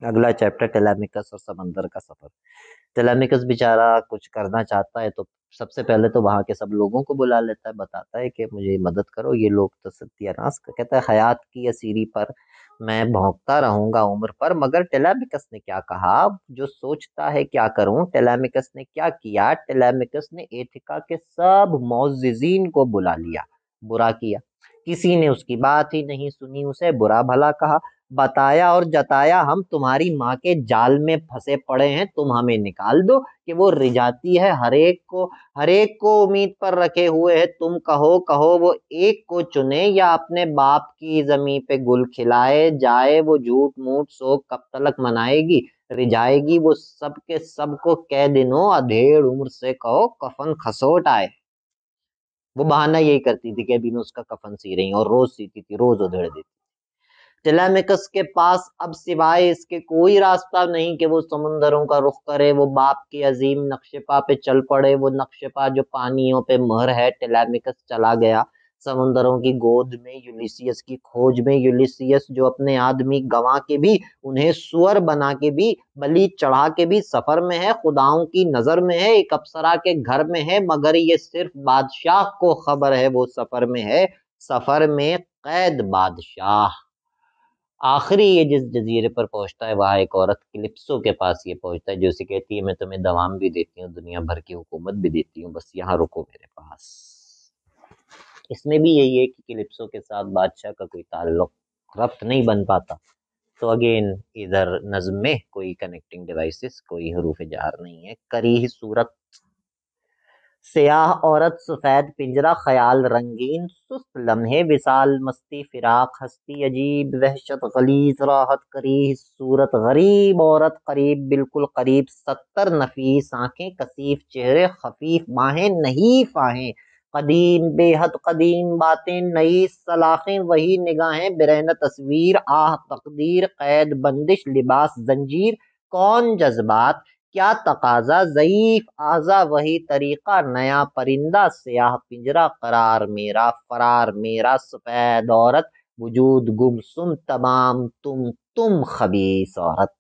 اگلا چیپٹر ٹیلیمیکس اور سمندر کا سفر۔ ٹیلیمیکس بیچارہ کچھ کرنا چاہتا ہے تو سب سے پہلے تو وہاں کے سب لوگوں کو بلا لیتا ہے، بتاتا ہے کہ مجھے مدد کرو، یہ لوگ تو ستیہ ناش کا کہتا ہے، حیات کی اسیری پر میں بھونکتا رہوں گا عمر پر، مگر ٹیلیمیکس نے کیا کہا، جو سوچتا ہے کیا کروں۔ ٹیلیمیکس نے کیا کیا، ٹیلیمیکس نے ایتھکا کے سب معززین کو بلا لیا، برا کیا، کسی نے اس کی بات ہی نہیں سنی، اسے برا بھلا کہا، بتایا اور جتایا ہم تمہاری ماں کے جال میں پھنسے پڑے ہیں، تم ہمیں نکال دو کہ وہ رجاتی ہے ہر ایک کو امید پر رکھے ہوئے ہے، تم کہو وہ ایک کو چنے یا اپنے باپ کی زمین پہ گل کھلائے جائے، وہ جھوٹ موٹ سو کب تلک منائے گی، رجائے گی وہ سب کے سب کو کہہ دنوں ادھیڑ عمر سے کہو کفن کھسوٹ آئے۔ وہ بہانہ یہی کرتی تھی کہ ابھی میں اس کا کفن سی رہی ہوں، اور روز سیتی تھی، روز ادھیڑ دیتی۔ ٹیلیمیکس کے پاس اب سوائے اس کے کوئی راستہ نہیں کہ وہ سمندروں کا رخ کرے، وہ باپ کے عظیم نقش پا پہ چل پڑے، وہ نقش پا جو پانیوں پہ مہر ہے۔ ٹیلیمیکس چلا گیا سمندروں کی گود میں، یولیسیس کی کھوج میں، یولیسیس جو اپنے آدمی گنوا کے بھی، انہیں سور بنا کے بھی، بلی چڑھا کے بھی سفر میں ہے، خداؤں کی نظر میں ہے، ایک اپسرا کے گھر میں ہے، مگر یہ صرف بادشاہ کو خبر ہے وہ سفر میں ہے، سفر میں قید بادشاہ۔ آخری یہ جس جزیرے پر پہنچتا ہے وہاں ایک عورت کلپسو کے پاس یہ پہنچتا ہے جو اسے کہتی ہے میں تمہیں دوام بھی دیتی ہوں، دنیا بھر کی حکومت بھی دیتی ہوں، بس یہاں رکو میرے پاس۔ اس میں بھی یہی ہے کہ کلپسو کے ساتھ بادشاہ کا کوئی تعلق ربط نہیں بن پاتا، تو اگین ادھر نظم میں کوئی کنیکٹنگ ڈیوائسز، کوئی حروف جار نہیں ہے۔ کریہ صورت سیاہ عورت سفید پنجرہ خیال رنگین، سست لمحے وصال مستی فراق ہستی عجیب وحشت غلیظ راحت کریہ صورت غریب عورت قریب بالکل قریب 70 نفیس آنکھیں کثیف چہرے خفیف باہیں نحیف آہیں قدیم بے حد قدیم باتیں نئی سلاخیں وہی نگاہیں برہنہ تصویر آہ تقدیر قید بندش لباس زنجیر کون جذبات کیا تقاضا ضعیف اعضا وہی طریقہ نیا پرندہ سیاہ پنجرہ قرار میرا فرار میرا سفید عورت وجود گمسم تمام تم خبیث عورت۔